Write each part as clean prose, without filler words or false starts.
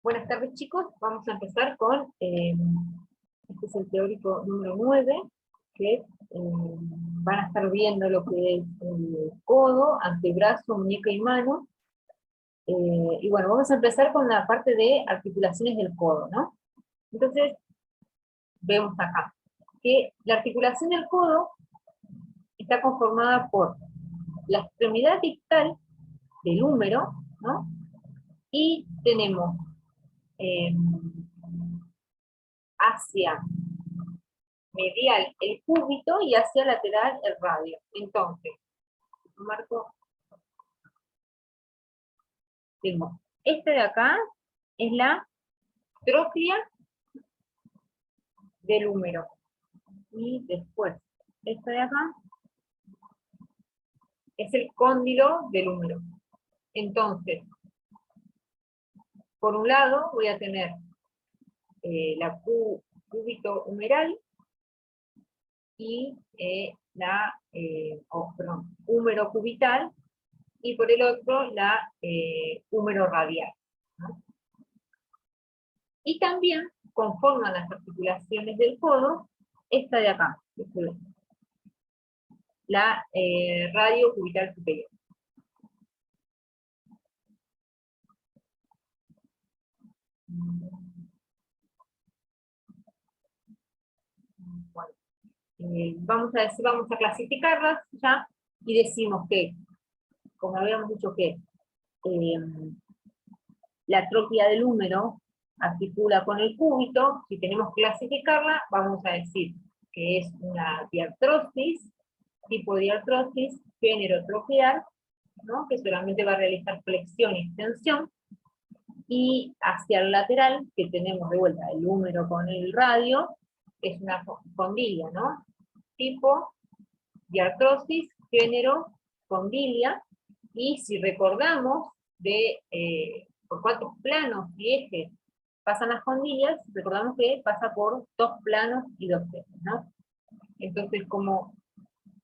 Buenas tardes, chicos. Vamos a empezar con, este es el teórico número 9, que van a estar viendo lo que es el codo, antebrazo, muñeca y mano. Y bueno, vamos a empezar con la parte de articulaciones del codo, ¿no? Entonces, vemos acá que la articulación del codo está conformada por la extremidad distal del húmero, ¿no? Y tenemos hacia medial el cúbito y hacia lateral el radio. Entonces, marco, tengo este de acá, es la trochlea del húmero. Y después, este de acá, es el cóndilo del húmero. Entonces, por un lado voy a tener la cúbito humeral y húmero cubital, y por el otro la húmero radial, ¿no? Y también conforman las articulaciones del codo esta de acá, la radio cubital superior. Bueno, vamos a clasificarlas ya, y decimos que, como habíamos dicho, que la trochlea del húmero articula con el cúbito. Si tenemos que clasificarla, vamos a decir que es una diartrosis, tipo diartrosis, género troqueal, ¿no? Que solamente va a realizar flexión y extensión, y hacia el lateral, que tenemos de vuelta el húmero con el radio, es una condilia, ¿no? Tipo diartrosis, género condilia, y si recordamos por cuántos planos y ejes pasan las condilias, recordamos que pasa por 2 planos y 2 ejes, ¿no? Entonces, como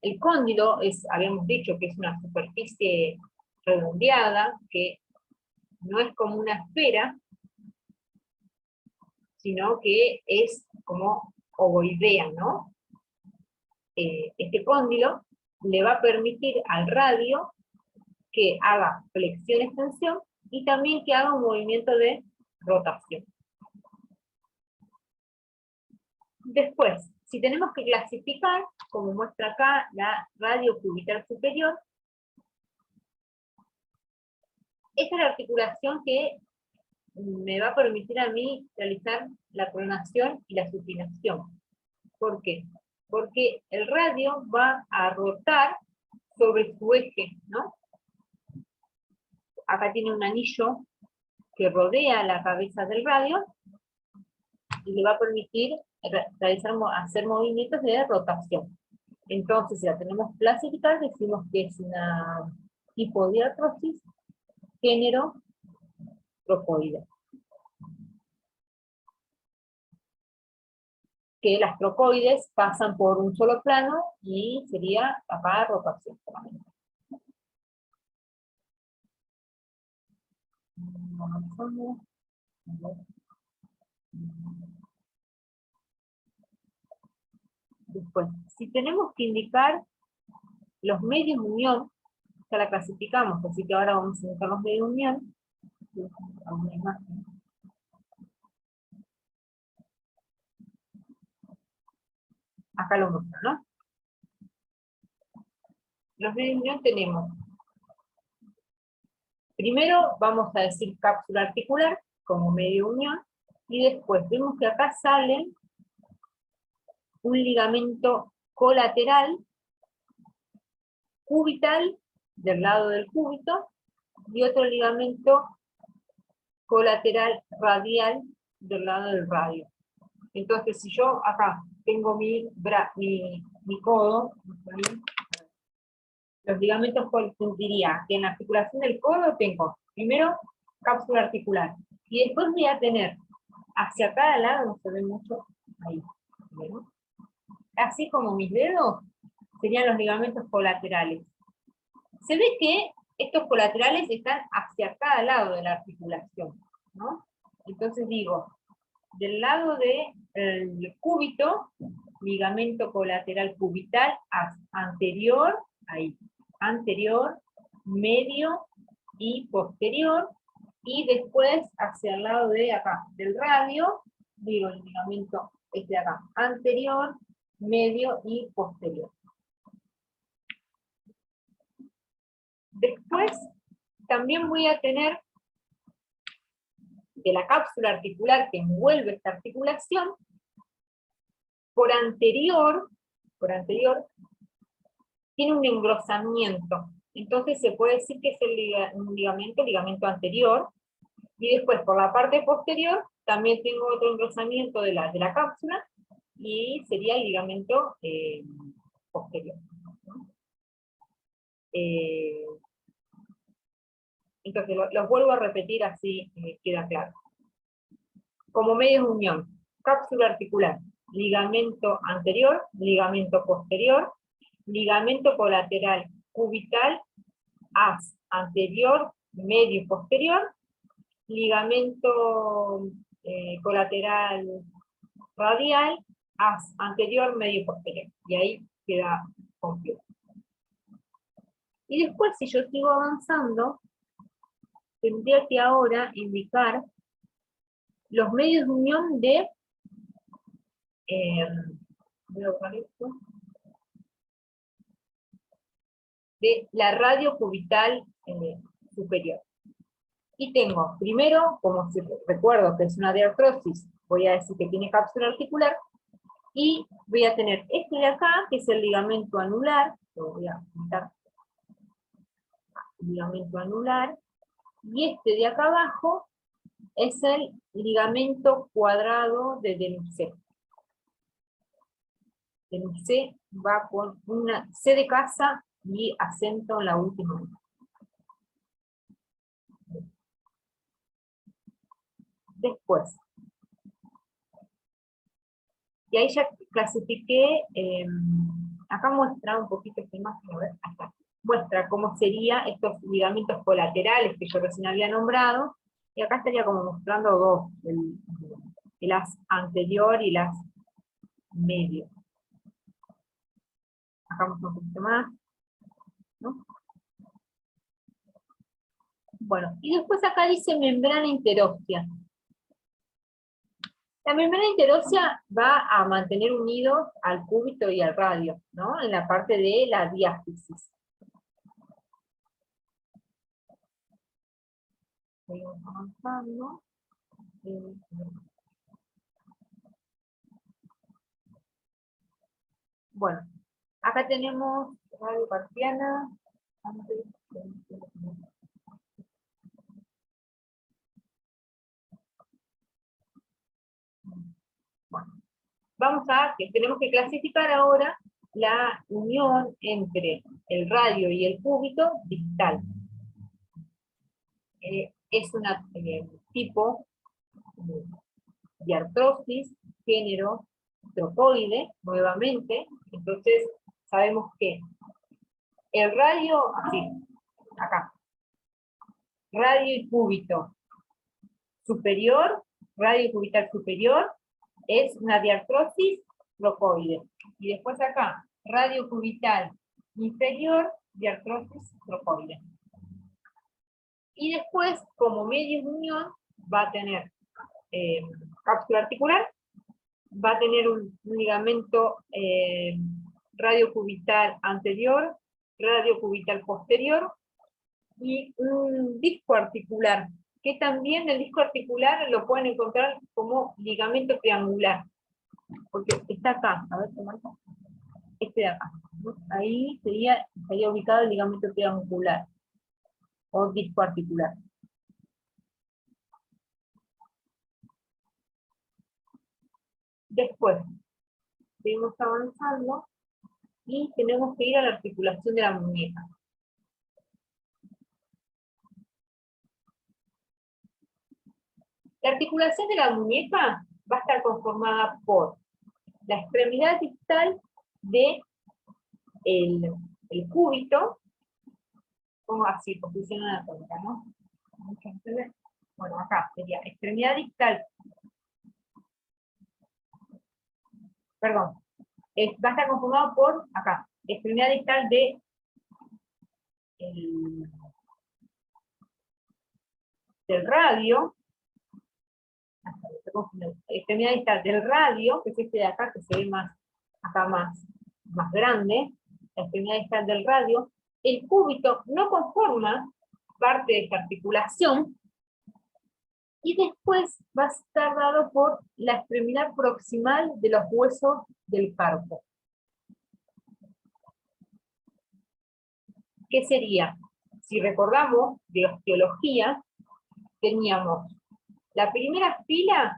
el cóndilo habíamos dicho que es una superficie redondeada, que no es como una esfera, sino que es como ovoidea, ¿no? Este cóndilo le va a permitir al radio que haga flexión-extensión y también que haga un movimiento de rotación. Después, si tenemos que clasificar, como muestra acá, la radio cubital superior, esta es la articulación que me va a permitir a mí realizar la pronación y la supinación. ¿Por qué? Porque el radio va a rotar sobre su eje, ¿no? Acá tiene un anillo que rodea la cabeza del radio y le va a permitir hacer movimientos de rotación. Entonces, si la tenemos que clasificar, decimos que es una tipo diartrosis, género trocoide. Que las trocoides pasan por un solo plano y sería acá rotación solamente. Después, si tenemos que indicar los medios de unión, ya la clasificamos, así que ahora vamos a indicar los medios de unión. Una imagen. Acá lo muestro, ¿no? Los medios de unión tenemos, primero vamos a decir cápsula articular como medio de unión, y después vemos que acá sale un ligamento colateral, cubital, del lado del cúbito, y otro ligamento colateral radial del lado del radio. Entonces, si yo acá tengo mi codo, los ligamentos diría que en la articulación del codo tengo, primero, cápsula articular, y después voy a tener hacia cada lado, no se ve mucho, ahí, ¿no? Así como mis dedos, serían los ligamentos colaterales. Se ve que estos colaterales están hacia cada lado de la articulación, ¿no? Entonces digo, del lado del cúbito, ligamento colateral cubital anterior, ahí, anterior, medio y posterior, y después hacia el lado de acá, del radio, digo el ligamento de acá, anterior, medio y posterior. Después también voy a tener de la cápsula articular que envuelve esta articulación, por anterior, tiene un engrosamiento. Entonces se puede decir que es un ligamento anterior, y después por la parte posterior también tengo otro engrosamiento de la cápsula, y sería el ligamento posterior. Entonces los vuelvo a repetir así queda claro. Como medios de unión, cápsula articular, ligamento anterior, ligamento posterior, ligamento colateral cubital, as anterior, medio y posterior, ligamento colateral radial, as anterior, medio y posterior. Y ahí queda completo. Y después, si yo sigo avanzando, tendría que ahora indicar los medios de unión de voy a buscar esto, de la radio cubital superior. Y tengo, primero, como si recuerdo que es una diartrosis, voy a decir que tiene cápsula articular, y voy a tener este de acá, que es el ligamento anular, lo voy a quitar, ligamento anular, y este de acá abajo es el ligamento cuadrado de Denusé. Denusé va con una C de casa y acento en la última. Después, y ahí ya clasifiqué, acá muestra un poquito esta imagen, a ver, acá, muestra cómo serían estos ligamentos colaterales que yo recién había nombrado, y acá estaría como mostrando dos, el as anterior y el as medio. Acá muestra un poquito más, ¿no? Bueno, y después acá dice membrana interósea. La membrana interósea va a mantener unidos al cúbito y al radio, ¿no? En la parte de la diáfisis. Seguimos avanzando. Bueno, acá tenemos radio carpiana. Bueno, vamos a, que tenemos que clasificar ahora la unión entre el radio y el cúbito distal. Es un tipo de artrosis, género trocoide, nuevamente. Entonces sabemos que el radio, así, acá, radio y cúbito superior, radio cubital superior, es una diartrosis trocoide. Y después acá, radio cubital inferior, diartrosis trocoide. Y después, como medio de unión, va a tener cápsula articular, va a tener un ligamento radiocubital anterior, radiocubital posterior, y un disco articular, que también el disco articular lo pueden encontrar como ligamento triangular, porque está acá, a ver, este de acá, ¿no? Ahí estaría ubicado el ligamento triangular, o disco articular. Después, seguimos avanzando, y tenemos que ir a la articulación de la muñeca. La articulación de la muñeca va a estar conformada por la extremidad distal de el cúbito, como así, posición anatómica, ¿no? Bueno, acá sería extremidad distal, perdón, va a estar conformado por, acá, extremidad distal de del radio, extremidad distal del radio, que es este de acá, que se ve más, acá más grande, la extremidad distal del radio. El cúbito no conforma parte de esta articulación, y después va a estar dado por la extremidad proximal de los huesos del carpo. ¿Qué sería? Si recordamos de osteología, teníamos la primera fila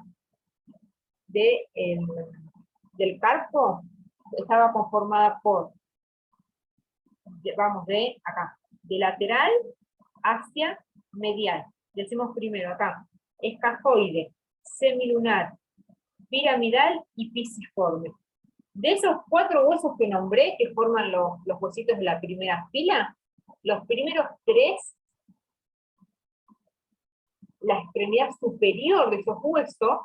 del carpo, estaba conformada por, vamos de acá, de lateral hacia medial. Decimos primero acá, escafoide, semilunar, piramidal y pisiforme. De esos 4 huesos que nombré, que forman los huesitos de la primera fila, los primeros 3, la extremidad superior de esos huesos,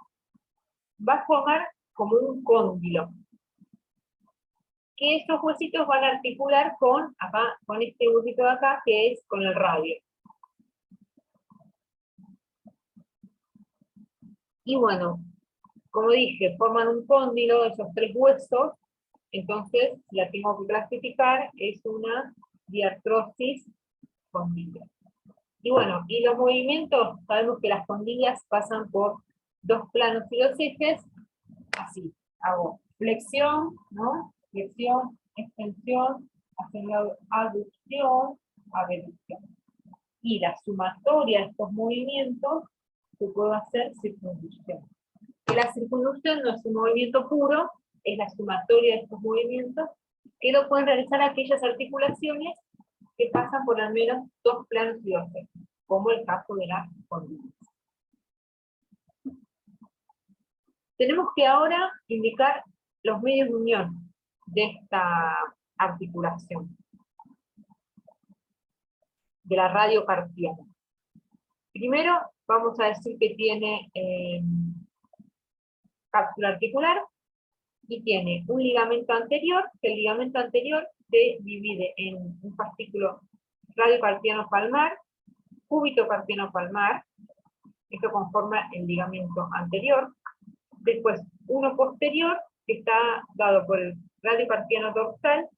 va a formar como un cóndilo. Que esos huesitos van a articular con, acá, con este huesito de acá, que es con el radio. Y bueno, como dije, forman un cóndilo, esos 3 huesos, entonces la tengo que clasificar, es una diartrosis condiliar. Y bueno, y los movimientos, sabemos que las condilias pasan por 2 planos y 2 ejes, así, hago flexión, ¿no? Flexión, extensión, aducción, abducción. Y la sumatoria de estos movimientos se puede hacer circunducción. Que la circunducción no es un movimiento puro, es la sumatoria de estos movimientos, que lo pueden realizar aquellas articulaciones que pasan por al menos 2 planos y 2 ejes, como el caso de la condilias. Tenemos que ahora indicar los medios de unión de esta articulación, de la radiocarpiana. Primero vamos a decir que tiene cápsula articular y tiene un ligamento anterior, que el ligamento anterior se divide en un fascículo radiocarpiano palmar, cúbito carpiano palmar, esto conforma el ligamento anterior. Después uno posterior, que está dado por el radiocarpiano dorsal,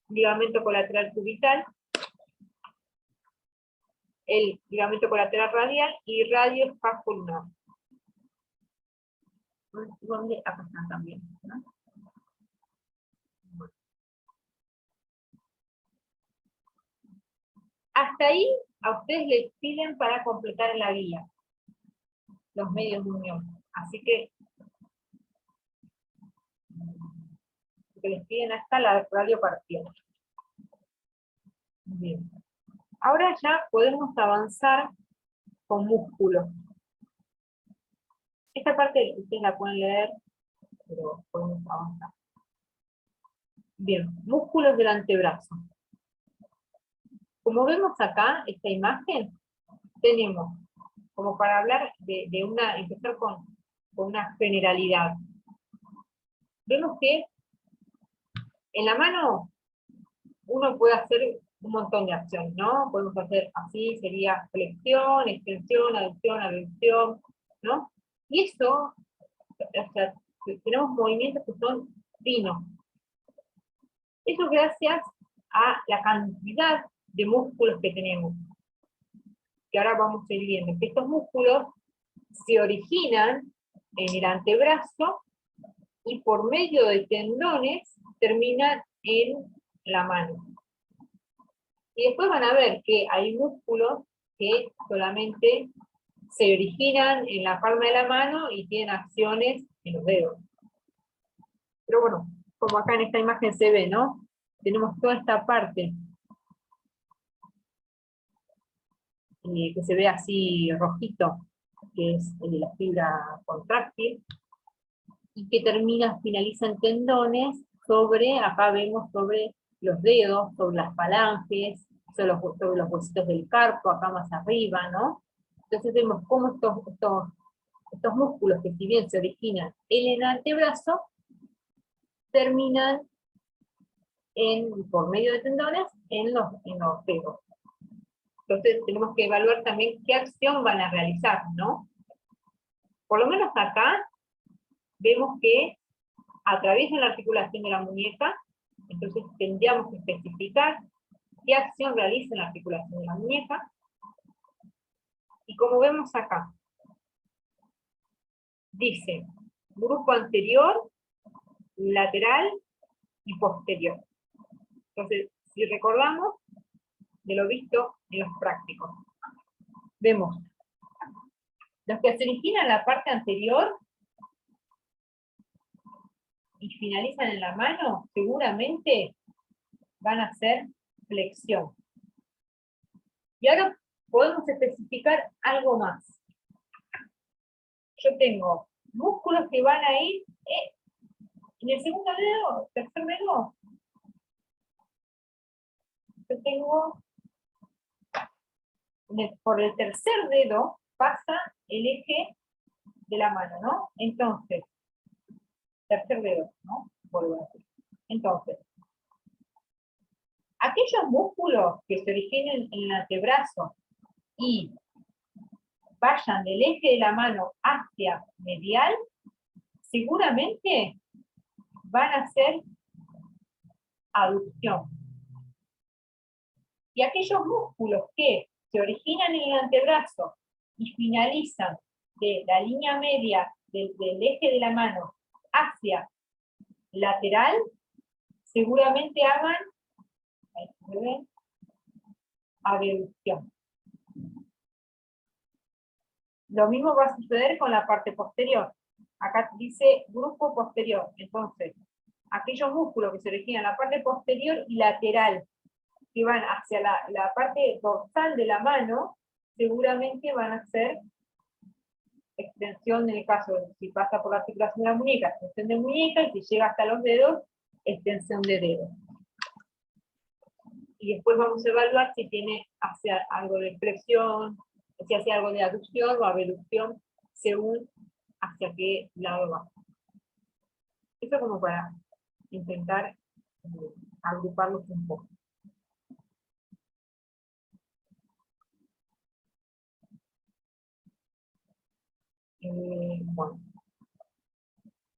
ligamento colateral cubital, el ligamento colateral radial y radio escapular. ¿Dónde? Acá están también, ¿no? Hasta ahí a ustedes les piden para completar la guía los medios de unión. Así que les piden hasta la radiocarpiana. Bien. Ahora ya podemos avanzar con músculos. Esta parte ustedes la pueden leer, pero podemos avanzar. Bien, músculos del antebrazo. Como vemos acá, esta imagen, tenemos, como para hablar empezar con una generalidad. Vemos que en la mano uno puede hacer un montón de acciones, ¿no? Podemos hacer así, sería flexión, extensión, aducción, abducción, ¿no? Y eso, o sea, tenemos movimientos que son finos. Eso gracias a la cantidad de músculos que tenemos. Que ahora vamos a ir viendo que estos músculos se originan en el antebrazo y por medio de tendones terminan en la mano. Y después van a ver que hay músculos que solamente se originan en la palma de la mano y tienen acciones en los dedos. Pero bueno, como acá en esta imagen se ve, ¿no? Tenemos toda esta parte que se ve así rojito, que es la fibra contráctil, y que finaliza en tendones acá vemos sobre los dedos, sobre las falanges, sobre los huesitos del carpo, acá más arriba, ¿no? Entonces vemos cómo estos músculos que si bien se originan en el antebrazo, terminan por medio de tendones en los dedos. Entonces tenemos que evaluar también qué acción van a realizar, ¿no? Por lo menos acá vemos que atraviesan la articulación de la muñeca, entonces tendríamos que especificar qué acción realiza en la articulación de la muñeca. Y como vemos acá, dice grupo anterior, lateral y posterior. Entonces, si recordamos de lo visto en los prácticos, vemos los que se originan en la parte anterior y finalizan en la mano, seguramente van a ser flexión. Y ahora podemos especificar algo más. Yo tengo músculos que van a ir en el segundo dedo, tercer dedo. Yo tengo, por el tercer dedo pasa el eje de la mano, ¿no? Entonces, tercer dedo, ¿no? Vuelvo a decir. Entonces, aquellos músculos que se originen en el antebrazo y vayan del eje de la mano hacia medial, seguramente van a ser aducción. Y aquellos músculos que se originan en el antebrazo y finalizan de la línea media del eje de la mano hacia lateral, seguramente hagan, ahí se ve, abducción. Lo mismo va a suceder con la parte posterior. Acá dice grupo posterior. Entonces, aquellos músculos que se originan en la parte posterior y lateral, que van hacia la parte dorsal de la mano, seguramente van a ser extensión, en el caso de si pasa por la articulación de la muñeca, extensión de muñeca, y si llega hasta los dedos, extensión de dedos. Y después vamos a evaluar si tiene hacia algo de flexión, si hace algo de aducción o abducción, según hacia qué lado va. Esto como para intentar agruparlos un poco. Bueno.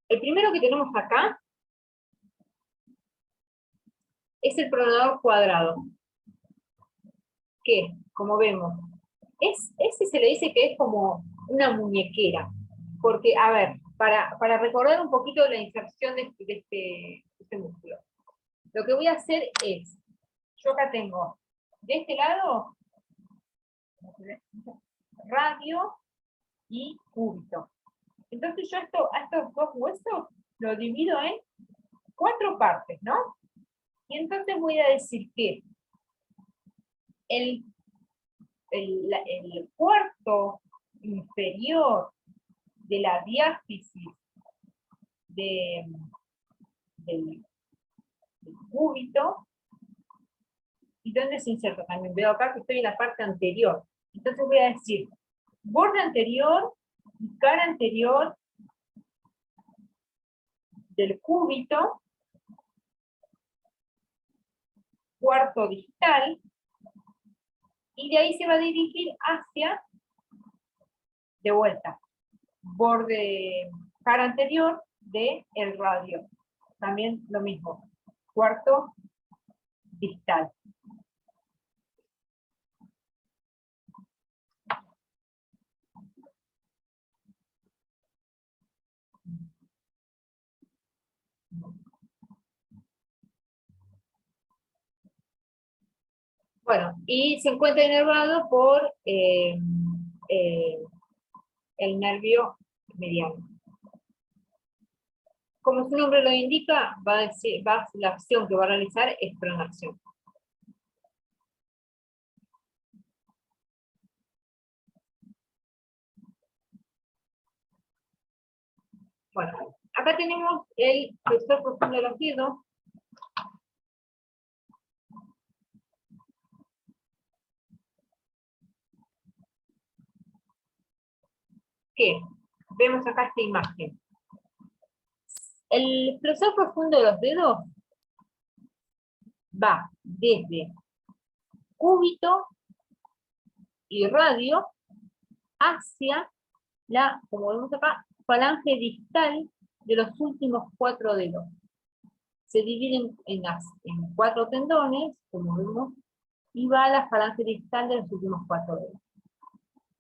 El primero que tenemos acá es el pronador cuadrado, que, como vemos, ese se le dice que es como una muñequera, porque, a ver, para recordar un poquito la inserción de este músculo, lo que voy a hacer es, yo acá tengo, de este lado, radio y cúbito. Entonces yo a estos dos huesos los divido en 4 partes, ¿no? Y entonces voy a decir que el cuarto inferior de la diáfisis del cúbito, ¿y dónde se inserta? También veo acá que estoy en la parte anterior. Entonces voy a decir borde anterior y cara anterior del cúbito, cuarto distal, y de ahí se va a dirigir hacia, de vuelta, borde, cara anterior del radio. También lo mismo, cuarto distal. Bueno, y se encuentra inervado por el nervio mediano. Como su nombre lo indica, la acción que va a realizar es pronación. Bueno, acá tenemos el flexor profundo de los dedos. que vemos acá esta imagen. El flexor profundo de los dedos va desde cúbito y radio hacia la, como vemos acá, falange distal de los últimos 4 dedos. Se dividen en 4 tendones, como vemos, y va a la falange distal de los últimos 4 dedos.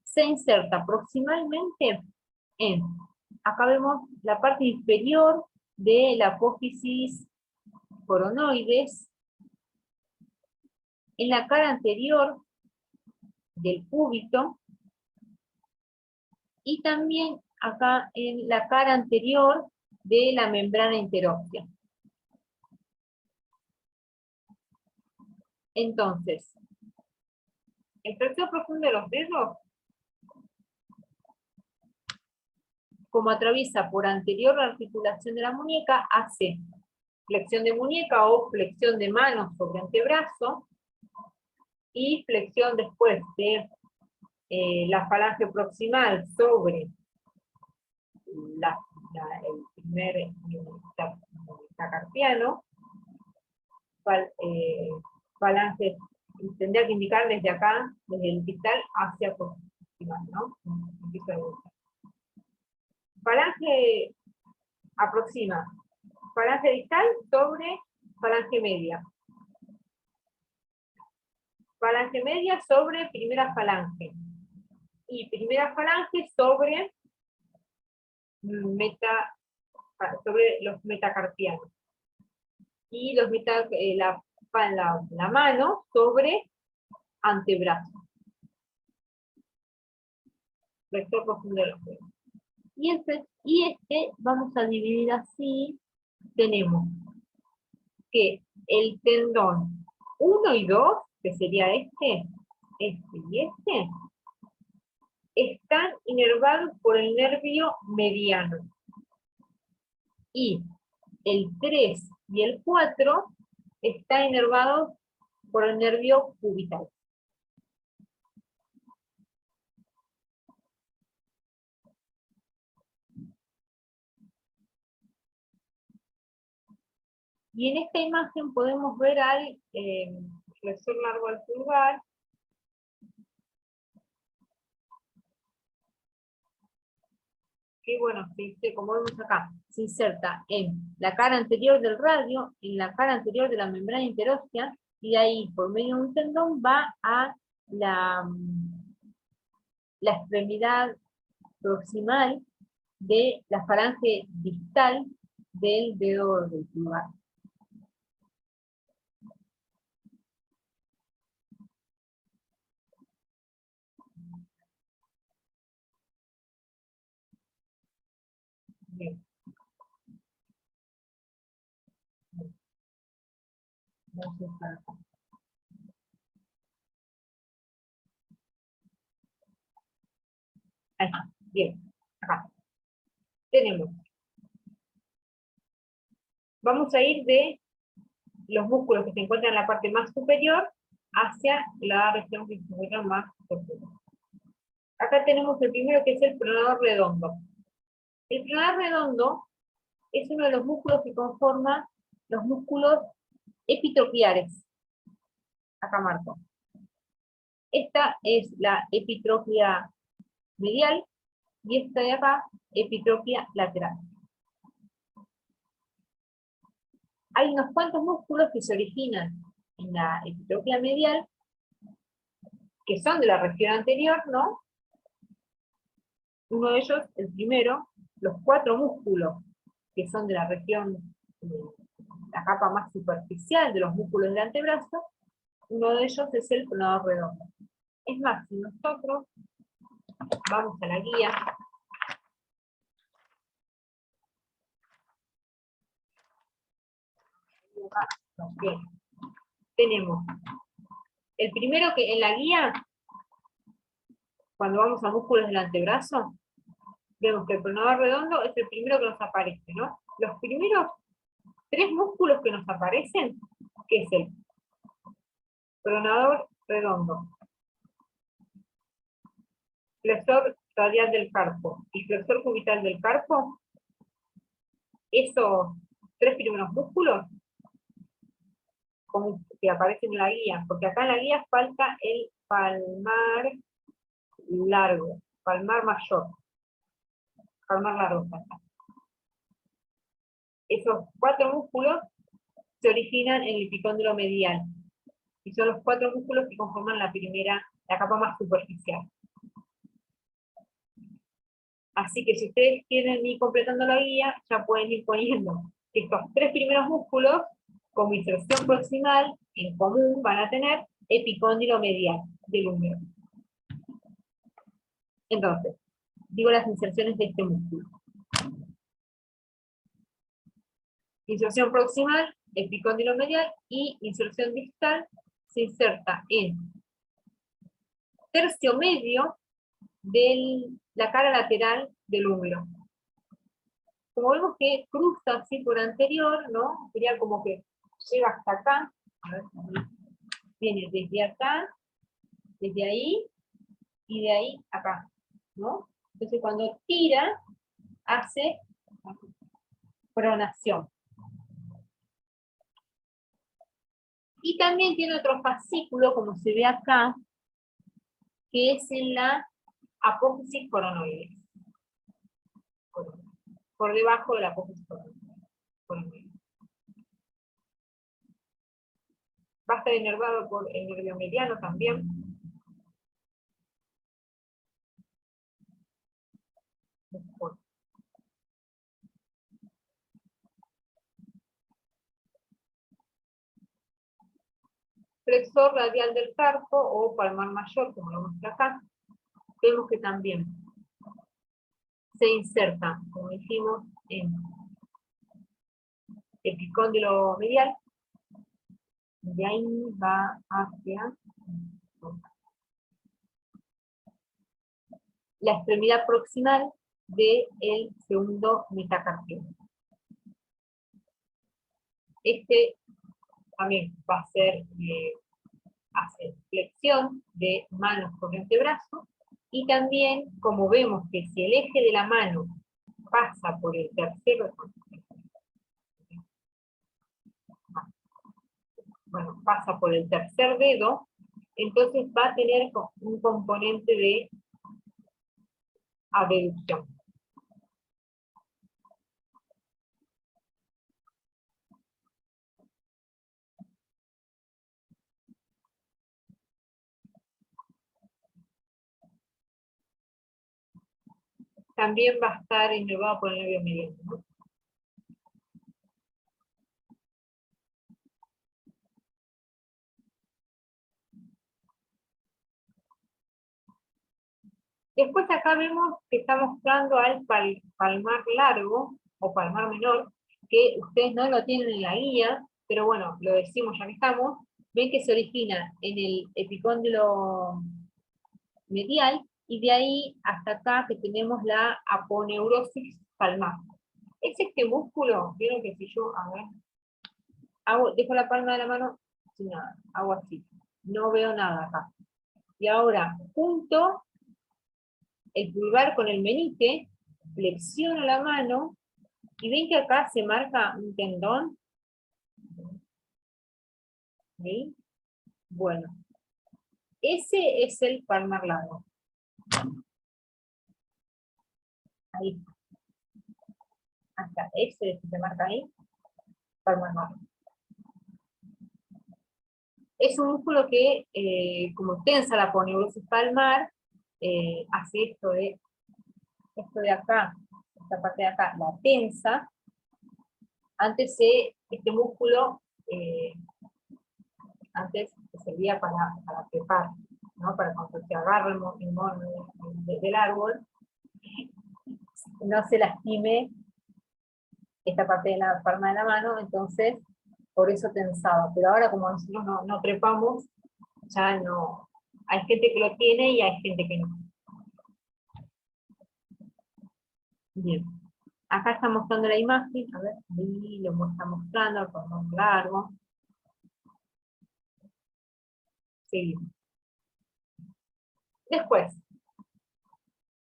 Se inserta proximalmente en, acá vemos la parte inferior de la apófisis coronoides, en la cara anterior del cúbito, y también acá en la cara anterior de la membrana interósea. Entonces, el flexor profundo de los dedos, como atraviesa por anterior la articulación de la muñeca, hace flexión de muñeca o flexión de mano sobre antebrazo, y flexión después de la falange proximal sobre el primer metacarpiano, falange, tendría que indicar desde acá, desde el distal hacia proximal, ¿no? Falange aproxima, falange distal sobre falange media. Falange media sobre primera falange. Y primera falange sobre sobre los metacarpianos. Y los la mano sobre antebrazo. Flexor profundo de los dedos. Y este vamos a dividir así. Tenemos que el tendón 1 y 2, que sería este y este, están inervados por el nervio mediano. Y el 3 y el 4 están inervados por el nervio cubital. Y en esta imagen podemos ver al flexor largo al pulgar, que bueno, como vemos acá, se inserta en la cara anterior del radio, en la cara anterior de la membrana interósea, y de ahí, por medio de un tendón, va a la extremidad proximal de la falange distal del dedo del pulgar. Bien. Vamos para acá. Ahí está. Bien. Acá. Tenemos. Vamos a ir de los músculos que se encuentran en la parte más superior hacia la región que se encuentra más profunda. Acá tenemos el primero, que es el pronador redondo. El pronador redondo es uno de los músculos que conforman los músculos epitropiares. Acá marco. Esta es la epitropia medial y esta de acá, epitropia lateral. Hay unos cuantos músculos que se originan en la epitropia medial, que son de la región anterior, ¿no? Uno de ellos, el primero, los 4 músculos que son de la región, la capa más superficial de los músculos del antebrazo, uno de ellos es el pronador redondo. Es más, si nosotros vamos a la guía, bien, tenemos el primero que en la guía, cuando vamos a músculos del antebrazo, vemos que el pronador redondo es el primero que nos aparece, ¿no? Los primeros 3 músculos que nos aparecen, que es el pronador redondo, flexor radial del carpo y flexor cubital del carpo, esos tres primeros músculos, como que aparecen en la guía, porque acá en la guía falta el palmar largo, palmar mayor, palmar largo. Esos cuatro músculos se originan en el epicóndilo medial, y son los cuatro músculos que conforman la capa más superficial. Así que si ustedes quieren ir completando la guía, ya pueden ir poniendo que estos tres primeros músculos, como inserción proximal, en común van a tener epicóndilo medial del húmero. Entonces, digo las inserciones de este músculo. Inserción proximal, epicóndilo medial, y inserción distal se inserta en tercio medio de la cara lateral del húmero. Como vemos que cruza así por anterior, ¿no? Sería como que llega hasta acá, a ver, viene desde acá, desde ahí, y de ahí acá, ¿no? Entonces cuando tira, hace pronación. Y también tiene otro fascículo, como se ve acá, que es en la apófisis coronoides. Por debajo de la apófisis coronoides. Va a estar inervado por el nervio mediano también. Flexor radial del carpo o palmar mayor, como lo muestra acá, vemos que también se inserta, como dijimos, en epicóndilo medial, de ahí va hacia la extremidad proximal del segundo metacarpio. Este también va a ser hacer flexión de manos con el antebrazo, y también, como vemos que si el eje de la mano pasa por el pasa por el tercer dedo, entonces va a tener un componente de abducción. También va a estar inervado por el nervio mediano, ¿no? Después acá vemos que está mostrando al palmar largo, o palmar menor, que ustedes no lo tienen en la guía, pero bueno, lo decimos ya que estamos. Ven que se origina en el epicóndilo medial, y de ahí hasta acá que tenemos la aponeurosis palmar. Es este músculo, vieron que si yo, a ver, dejo la palma de la mano sin nada, hago así, no veo nada acá. Y ahora, junto el pulgar con el meñique, flexiono la mano, y ven que acá se marca un tendón. ¿Sí? Bueno, ese es el palmar largo. Ahí. Hasta ese que se marca ahí, palmar largo. Es un músculo que, como tensa la aponeurosis palmar, hace esto de acá, esta parte de acá, la tensa. Antes este músculo, antes servía para trepar, ¿no? Para cuando se agarra el mono del árbol, no se lastime esta parte de la palma de la mano, entonces por eso tensaba. Pero ahora, como nosotros no trepamos, ya no. Hay gente que lo tiene y hay gente que no. Bien. Acá está mostrando la imagen, a ver, ahí lo está mostrando, el cordón largo. Seguimos. Después,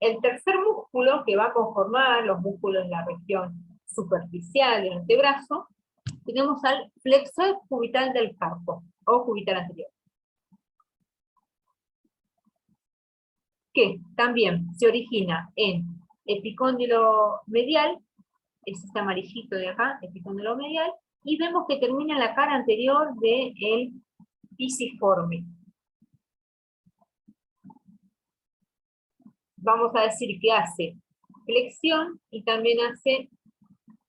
el tercer músculo que va a conformar los músculos de la región superficial del antebrazo, tenemos al flexor cubital del carpo, o cubital anterior, que también se origina en epicóndilo medial, es este amarillito de acá, epicóndilo medial, y vemos que termina en la cara anterior del pisiforme. Vamos a decir que hace flexión y también hace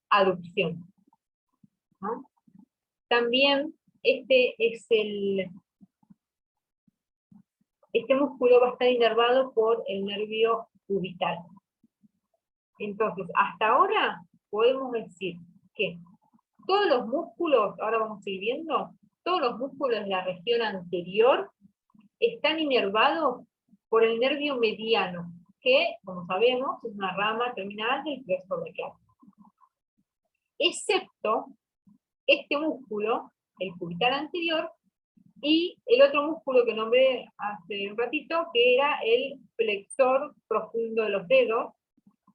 aducción, ¿no? También este músculo va a estar inervado por el nervio cubital. Entonces, hasta ahora podemos decir que todos los músculos, ahora vamos a ir viendo, todos los músculos de la región anterior están inervados por el nervio mediano, que, como sabemos, es una rama terminal del plexo braquial. Excepto este músculo, el cubital anterior, y el otro músculo que nombré hace un ratito, que era el flexor profundo de los dedos,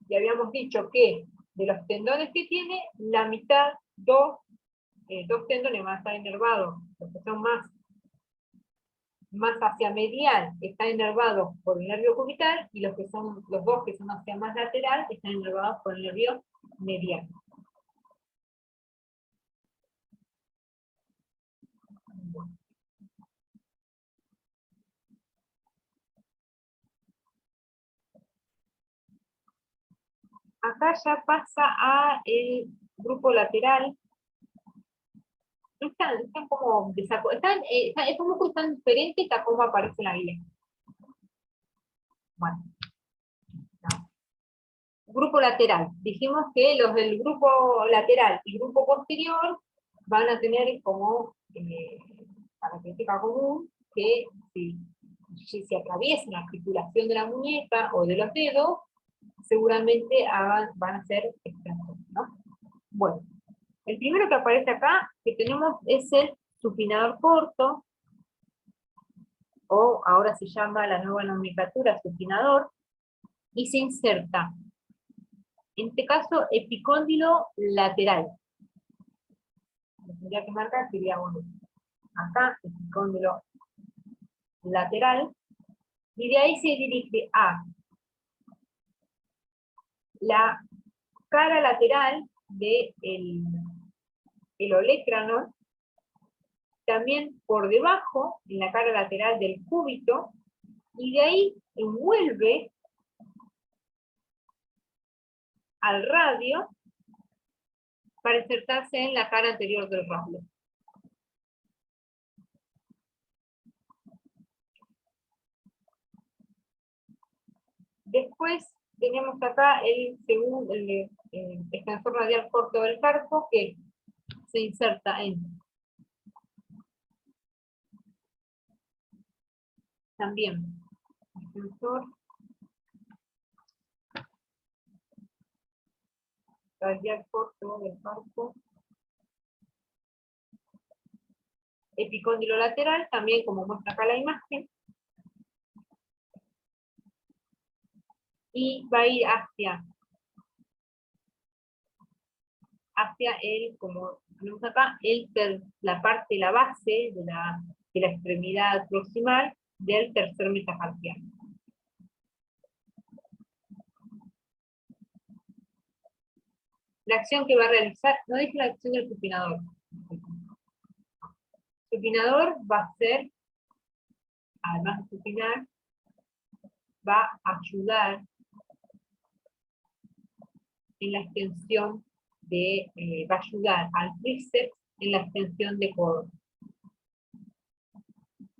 y habíamos dicho que de los tendones que tiene, la mitad, dos tendones van a estar inervados, los que son más hacia medial están inervados por el nervio cubital, y los dos que son hacia más lateral están inervados por el nervio medial. Acá ya pasa a el grupo lateral. Están como estos músculos están diferentes a cómo aparece en la guía. Bueno, no. Grupo lateral. Dijimos que los del grupo lateral y grupo posterior van a tener como característica común que si se atraviesa la articulación de la muñeca o de los dedos, seguramente van a ser extensores, ¿no? Bueno, el primero que aparece acá, que tenemos, es el supinador corto, o ahora se llama la nueva nomenclatura supinador, y se inserta, en este caso, epicóndilo lateral. Lo tendría que marcar, sería bueno, acá, epicóndilo lateral, y de ahí se dirige a la cara lateral del olecrano, también por debajo, en la cara lateral del cúbito, y de ahí envuelve al radio para insertarse en la cara anterior del radio. Después tenemos acá el extensor radial corto del carpo, que se inserta también extensor radial corto del carpo, epicóndilo lateral, también como muestra acá la imagen, y va a ir hacia como vemos acá, la parte, la base de la extremidad proximal del tercer metacarpiano. La acción que va a realizar, no dije la acción del supinador. El supinador va a ser, además de supinar, va a ayudar en la extensión va a ayudar al tríceps en la extensión de codo.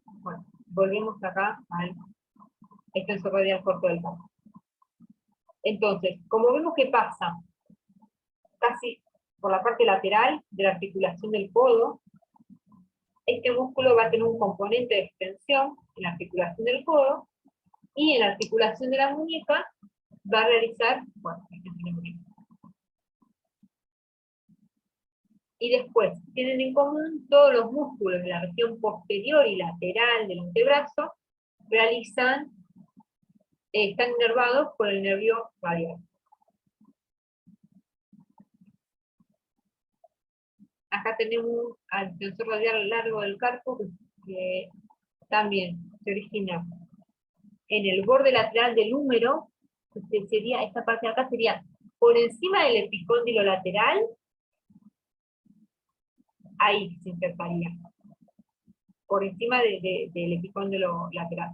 Bueno, volvemos acá al extensor radial corto del carpo. Entonces, como vemos que pasa casi por la parte lateral de la articulación del codo, este músculo va a tener un componente de extensión en la articulación del codo, y en la articulación de la muñeca va a realizar, bueno, extensión de muñeca. Y después, tienen en común todos los músculos de la región posterior y lateral del antebrazo, realizan están inervados por el nervio radial. Acá tenemos al tensor radial largo del carpo, que también se origina en el borde lateral del húmero, que sería, esta parte de acá sería por encima del epicóndilo lateral, ahí se insertaría, por encima del epicóndilo lateral.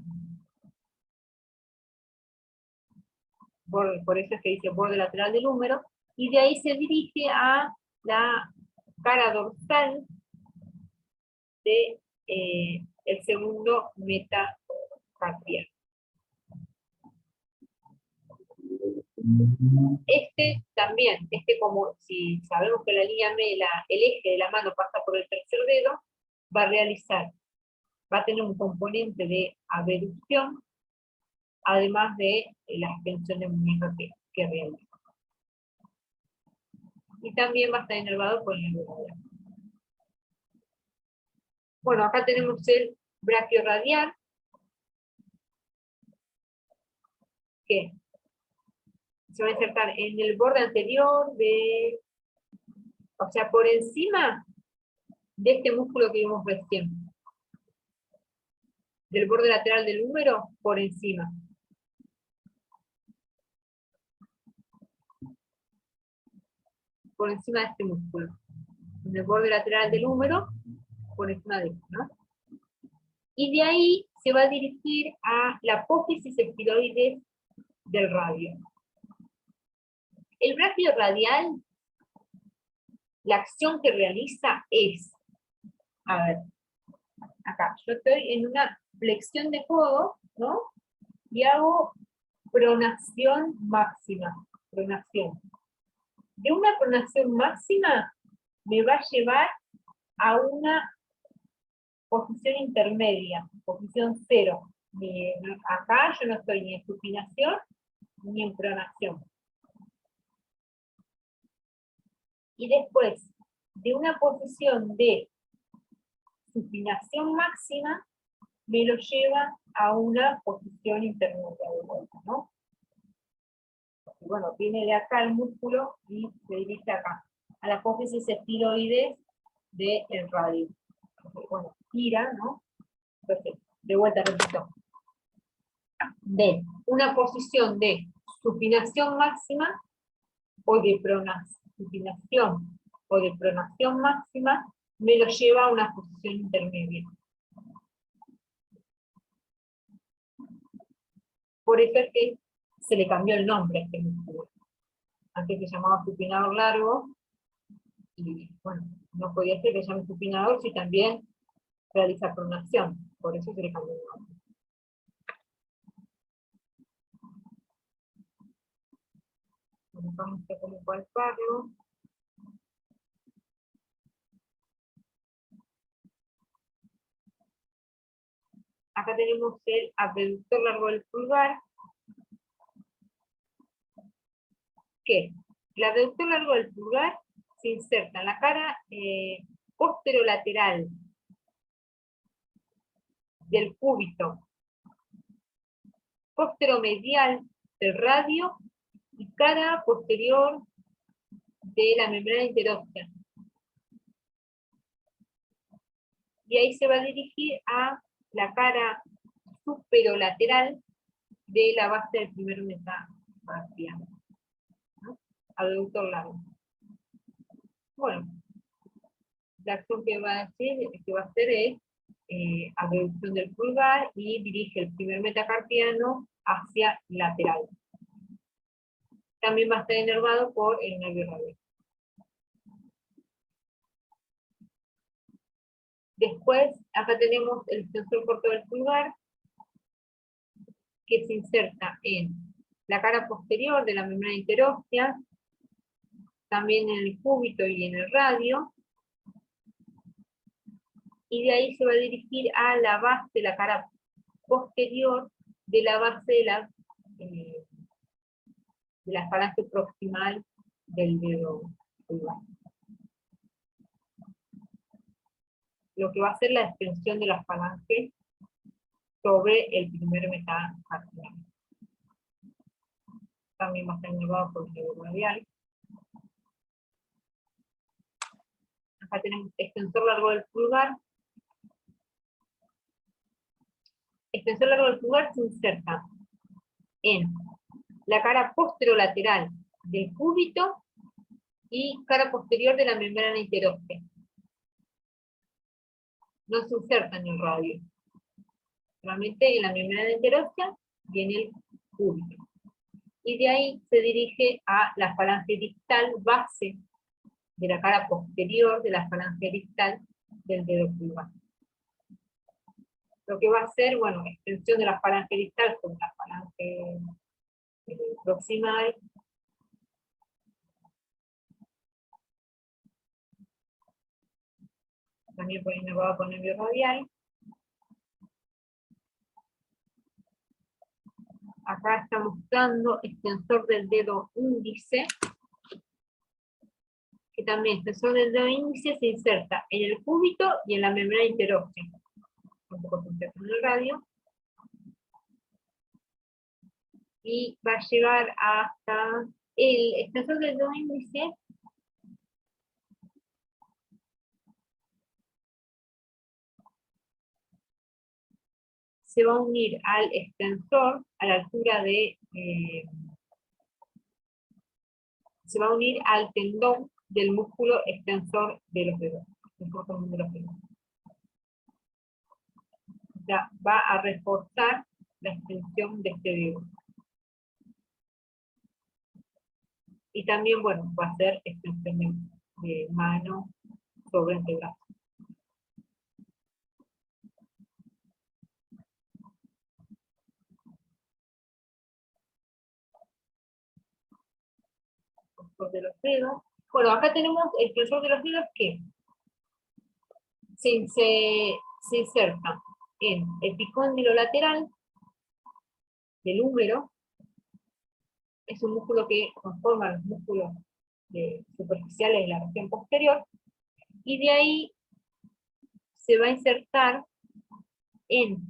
Por eso es que dice borde lateral del húmero, y de ahí se dirige a la cara dorsal de el segundo metacarpiano. También, como si sabemos que la línea media, el eje de la mano pasa por el tercer dedo, va a tener un componente de abducción, además de la extensión de muñeca que realiza. Y también va a estar inervado por el nervio radial. Bueno, acá tenemos el brachiorradial, que se va a insertar en el borde anterior o sea, por encima de este músculo que vimos recién. Del borde lateral del húmero, por encima. Por encima de este músculo. En el borde lateral del húmero, por encima de esto, ¿no? Y de ahí se va a dirigir a la apófisis estiloides del radio. El brachio radial, la acción que realiza es, a ver, acá, yo estoy en una flexión de codo, ¿no? Y hago pronación máxima, pronación. De una pronación máxima me va a llevar a una posición intermedia, posición 0. Acá yo no estoy ni en supinación ni en pronación. Y después, de una posición de supinación máxima, me lo lleva a una posición intermedia de vuelta, ¿no? Y bueno, viene de acá el músculo y se dirige acá, a la apófisis estiloides del radio. Bueno, gira, ¿no? Perfecto. De vuelta, repito. De una posición de supinación máxima o de supinación o de pronación máxima, me lo lleva a una posición intermedia. Por eso es que se le cambió el nombre a este músculo. Antes se llamaba supinador largo, y bueno, no podía ser que se llame supinador si también realiza pronación. Por eso se le cambió el nombre. Vamos a cómo palparlo. Acá tenemos el abductor largo del pulgar, que el abductor largo del pulgar se inserta en la cara posterolateral del cúbito, posteromedial del radio y cara posterior de la membrana interóstea. Y ahí se va a dirigir a la cara superolateral de la base del primer metacarpiano, ¿no? Abductor largo. Bueno, la acción que va a hacer es abducción del pulgar y dirige el primer metacarpiano hacia lateral. También va a estar inervado por el nervio radial. Después, acá tenemos el extensor corto del pulgar, que se inserta en la cara posterior de la membrana interóstea, también en el cúbito y en el radio, y de ahí se va a dirigir a la base de la cara posterior de la base de la falange proximal del dedo pulgar. Lo que va a hacer la extensión de la falange sobre el primer metacarpiano. también va a estar inervado por el nervio radial. Acá tenemos extensor largo del pulgar. Extensor largo del pulgar se inserta en la cara posterolateral del cúbito y cara posterior de la membrana interóstea. No se inserta en el radio. Solamente en la membrana interóstea y en el cúbito. Y de ahí se dirige a la falange distal base de la cara posterior de la falange distal del dedo pulgar. Lo que va a hacer, bueno, extensión de la falange distal con la falange proximal. También por inervado con nervio radial. Acá está mostrando extensor del dedo índice, que también extensor del dedo índice se inserta en el cúbito y en la membrana interóstea. Tampoco se inserta en el radio. Y va a llegar hasta el extensor del dedo índice. Se va a unir al extensor a la altura de... se va a unir al tendón del músculo extensor de los dedos. Ya va a reforzar la extensión de este dedo. Y también, bueno, va a ser extensión de mano sobre antebrazo. De los dedos. Bueno, acá tenemos el extensor de los dedos que se inserta en el epicóndilo lateral del húmero. Es un músculo que conforma los músculos superficiales de la región posterior, y de ahí se va a insertar en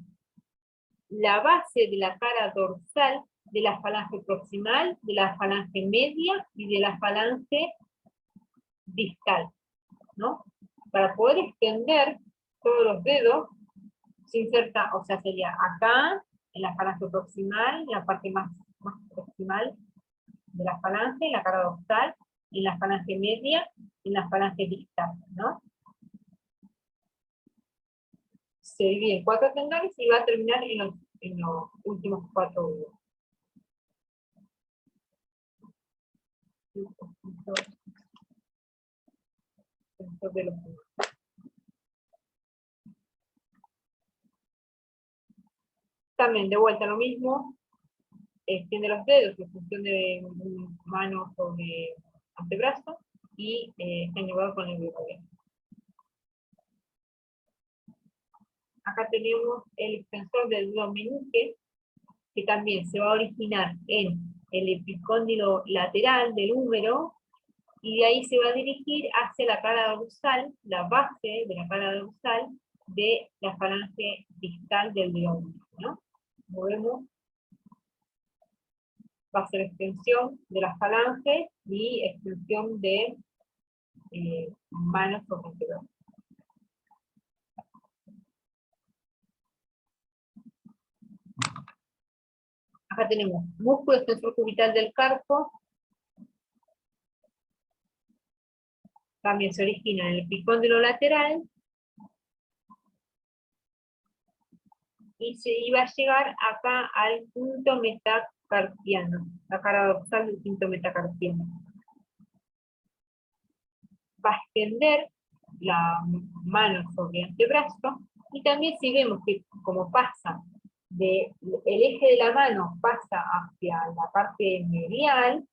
la base de la cara dorsal de la falange proximal, de la falange media y de la falange distal, ¿no? Para poder extender todos los dedos, se inserta, o sea, sería acá, en la falange proximal, en la parte más proximal de la falange, en la cara dorsal, en la falange media, en la falange distal, ¿no? Se divide en 4 tendones y va a terminar en los últimos 4 dedos. También de vuelta lo mismo, extiende los dedos en función de mano sobre antebrazo y está inervado con el dedo. Acá tenemos el extensor del dedo meñique, que también se va a originar en el epicóndilo lateral del húmero, y de ahí se va a dirigir hacia la cara dorsal, la base de la cara dorsal de la falange distal del dedo meñique, ¿no? Como vemos, va a ser extensión de las falanges y extensión de manos sobre antebrazo. Acá tenemos músculo extensor cubital del carpo. También se origina en el epicóndilo lateral. Y se iba a llegar acá al punto metacarpiano, la cara dorsal del punto metacarpiano. Va a extender la mano sobre el antebrazo, y también si vemos que como pasa el eje de la mano pasa hacia la parte medial,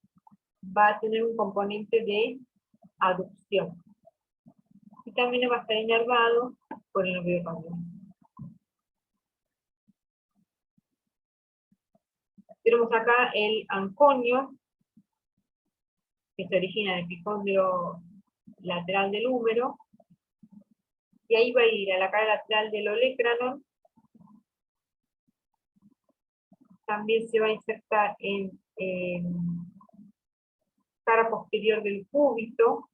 va a tener un componente de aducción. Y también va a estar inervado por el nervio radial. Tenemos acá el anconio, que se origina en el epicóndilo lateral del húmero, y ahí va a ir a la cara lateral del olecranon. También se va a insertar en cara posterior del cúbito,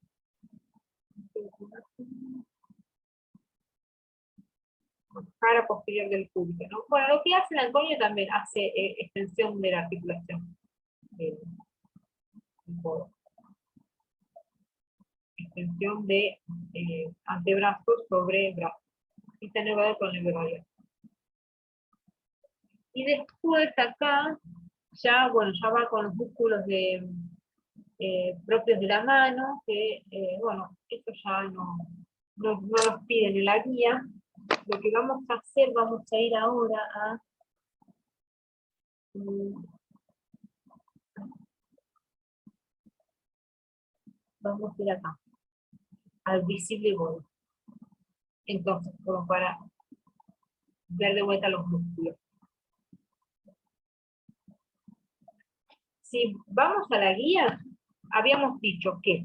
cara posterior del cúbito, ¿no? Bueno, lo que hace el Antonio también hace extensión de la articulación. Extensión de antebrazos sobre brazos. Y tener con el verbalio. Y después acá, ya, bueno, ya va con los músculos propios de la mano, que, bueno, esto ya no los piden en la guía. Lo que vamos a hacer, vamos a ir ahora a... vamos a ir acá, al visible body. Entonces, como para ver de vuelta los músculos. Si vamos a la guía, habíamos dicho que,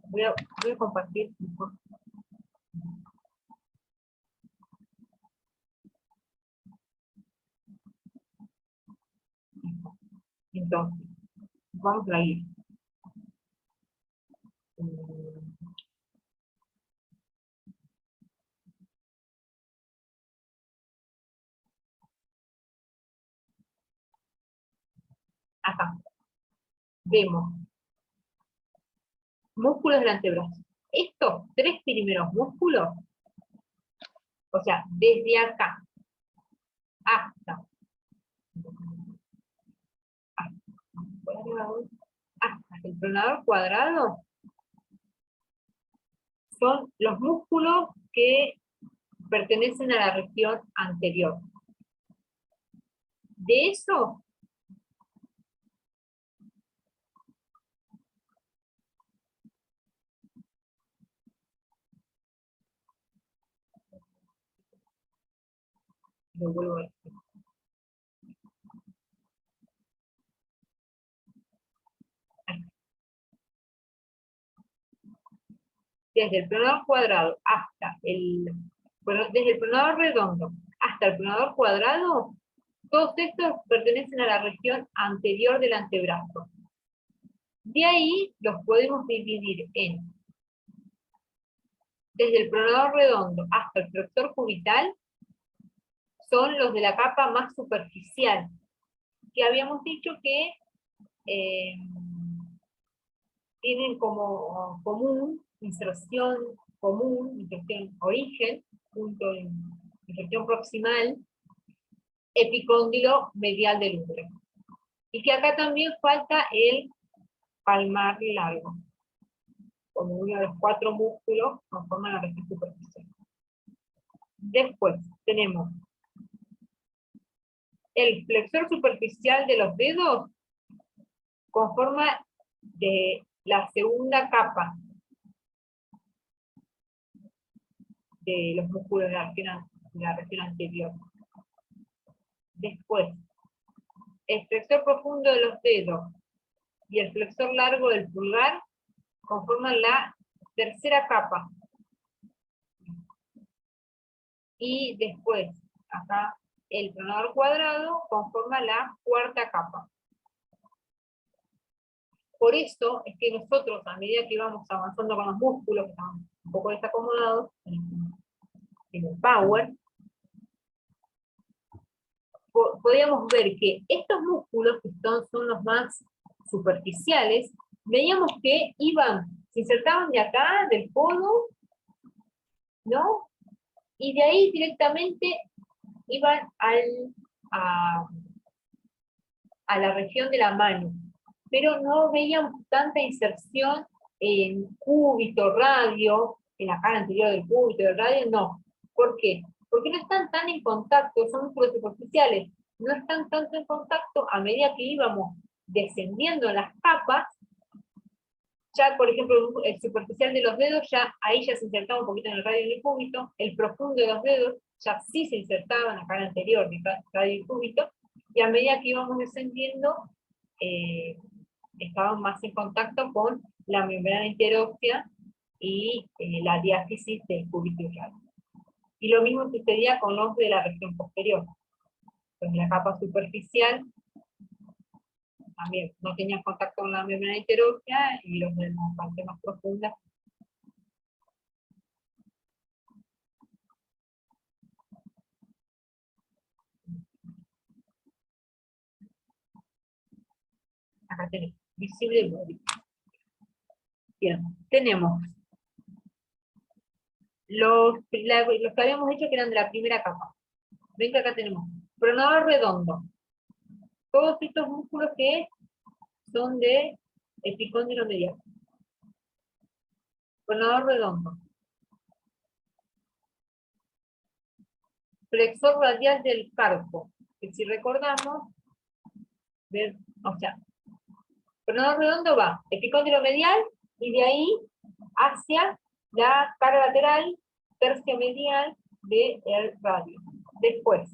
voy a compartir mejor. Entonces, vamos a la guía. Acá vemos músculos del antebrazo. Estos tres primeros músculos, o sea, desde acá hasta el pronador cuadrado, son los músculos que pertenecen a la región anterior. De eso, lo vuelvo a decir. Desde el pronador cuadrado hasta desde el pronador redondo hasta el pronador cuadrado, todos estos pertenecen a la región anterior del antebrazo. De ahí los podemos dividir en, desde el pronador redondo hasta el flexor cubital, son los de la capa más superficial, que habíamos dicho que tienen como común, inserción origen, punto de inserción proximal, epicóndilo medial del útero. Y que acá también falta el palmar largo, como uno de los 4 músculos que conforman la región superficial. Después tenemos el flexor superficial de los dedos, conforma de la segunda capa de los músculos de la región anterior. Después, el flexor profundo de los dedos y el flexor largo del pulgar conforman la tercera capa. Y después, acá, el pronador cuadrado conforma la cuarta capa. Por eso es que nosotros, a medida que vamos avanzando con los músculos, que están un poco desacomodados en el Power, podíamos ver que estos músculos, que son los más superficiales, veíamos que se insertaban de acá, del codo, ¿no? Y de ahí directamente iban a la región de la mano, pero no veíamos tanta inserción en cúbito, radio, en la cara anterior del cúbito, del radio, no. ¿Por qué? Porque no están tan en contacto, son músculos superficiales, no están tanto en contacto a medida que íbamos descendiendo las capas. Ya, por ejemplo, el superficial de los dedos, ahí ya se insertaba un poquito en el radio del cúbito, el profundo de los dedos ya sí se insertaba en la cara anterior del radio del cúbito, y a medida que íbamos descendiendo, estaban más en contacto con la membrana interósea y la diáfisis del cúbito y radio. Y lo mismo sucedía con los de la región posterior. Pues la capa superficial también no tenían contacto con la membrana heterógea, y los de la parte más profunda. Acá tenemos, visible body. Bien, tenemos los que habíamos hecho que eran de la primera capa. Ven que acá tenemos pronador redondo. Todos estos músculos que son de epicóndilo medial. Pronador redondo. Flexor radial del carpo, que si recordamos, o sea, pronador redondo va epicóndilo medial y de ahí hacia la cara lateral, tercio medial del radio. Después,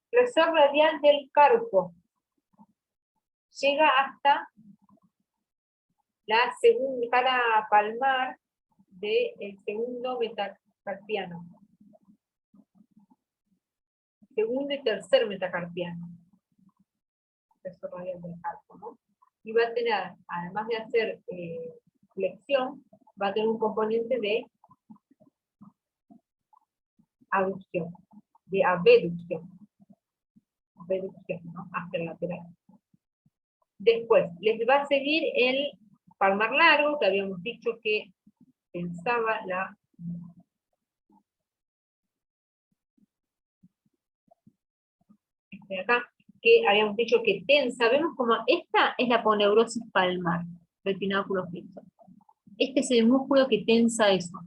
flexor radial del carpo, llega hasta la segunda cara palmar del segundo metacarpiano. Segundo y tercer metacarpiano. Flexor radial del carpo, ¿no? Y va a tener, además de hacer flexión, va a tener un componente de aducción, de abducción, ¿no? Hacia el lateral. Después, les va a seguir el palmar largo, que habíamos dicho que tensaba la... acá, que habíamos dicho que tensa, vemos como esta es la aponeurosis palmar, retináculo flexor. Este es el músculo que tensa eso.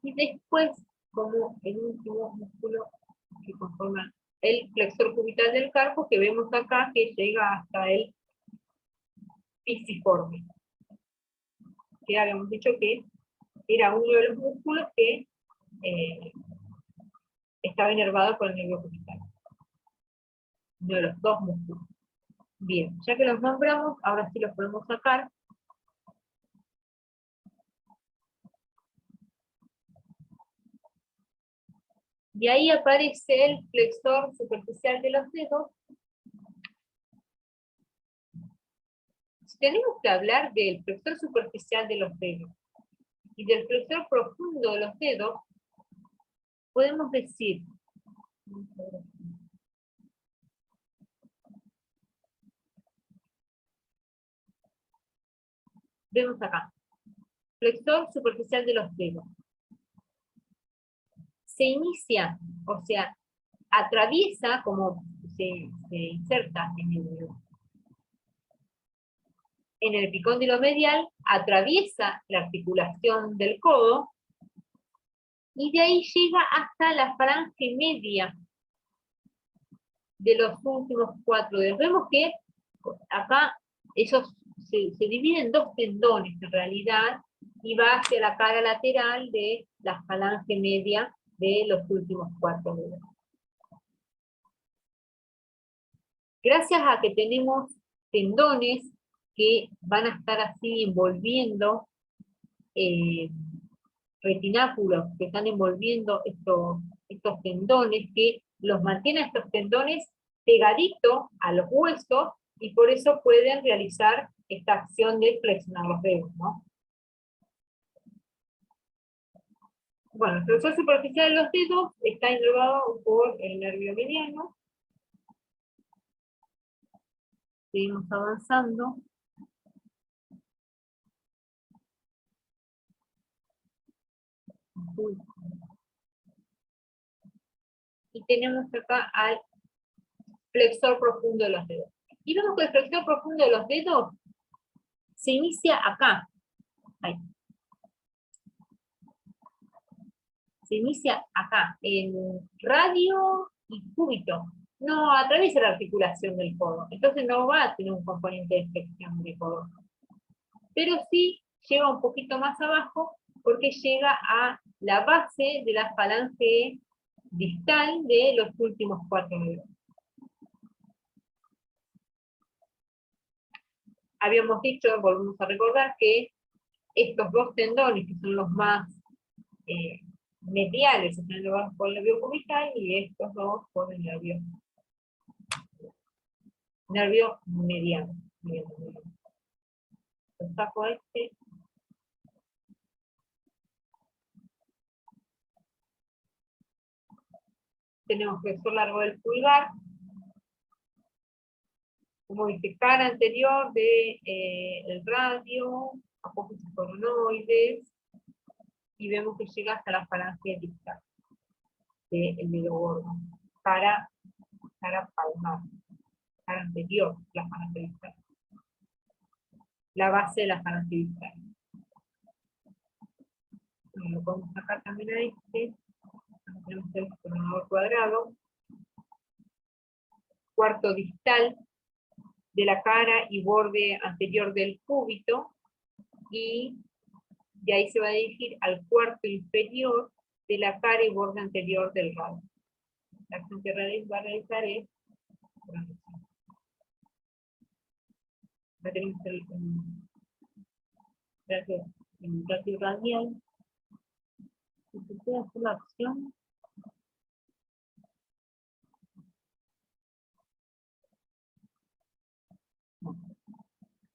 Y después, como el último músculo que conforma el flexor cubital del carpo, que vemos acá, que llega hasta el pisiforme, que habíamos dicho que era uno de los músculos que estaba inervado por el nervio cubital. Uno de los dos músculos. Bien, ya que los nombramos, ahora sí los podemos sacar. Y ahí aparece el flexor superficial de los dedos. Si tenemos que hablar del flexor superficial de los dedos y del flexor profundo de los dedos, podemos decir, vemos acá, flexor superficial de los dedos. Se inicia, o sea, atraviesa, como se inserta en el epicóndilo medial, atraviesa la articulación del codo, y de ahí llega hasta la falange media de los últimos 4 dedos. Vemos que acá esos se dividen en 2 tendones en realidad, y va hacia la cara lateral de la falange media de los últimos 4 dedos. Gracias a que tenemos tendones que van a estar así envolviendo retináculos, que están envolviendo estos tendones, que los mantienen estos tendones pegaditos a los huesos, y por eso pueden realizar esta acción de flexionar los dedos, ¿no? Bueno, el flexor superficial de los dedos está inervado por el nervio mediano. Seguimos avanzando. Y tenemos acá al flexor profundo de los dedos. Y vemos que el flexor profundo de los dedos se inicia acá. Ahí. Se inicia acá, en radio y cúbito. No atraviesa la articulación del codo. Entonces no va a tener un componente de flexión de codo. Pero sí llega un poquito más abajo, porque llega a la base de la falange distal de los últimos 4 dedos. Habíamos dicho, volvemos a recordar, que estos 2 tendones, que son los más mediales, están inervados por el nervio cubital, y estos 2 por el nervio. nervio mediano. Mediano. Lo saco este. Tenemos flexor largo del pulgar. Como dice, cara anterior de el radio, apófisis coronoides, y vemos que llega hasta la falange distal del dedo gordo. Cara palmar, cara anterior, la falange distal. La base de la falange distal. Bueno, lo podemos sacar también a este. Tenemos el coronador cuadrado. Cuarto distal de la cara y borde anterior del cúbito, y de ahí se va a dirigir al cuarto inferior de la cara y borde anterior del radio. La acción que va a realizar es, acá tenemos el ratio radial, si se puede hacer la acción.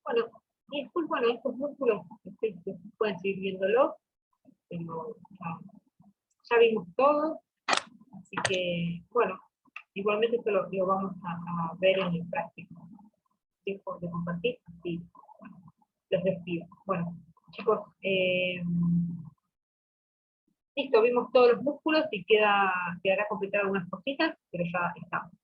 Bueno, y después, bueno, estos músculos pueden seguir viéndolo, pero ya vimos todo, así que, bueno, igualmente esto lo vamos a ver en el práctico. Tiempo de compartir, así los despido. Bueno, chicos, listo, vimos todos los músculos y quedará completar algunas cositas, pero ya estamos.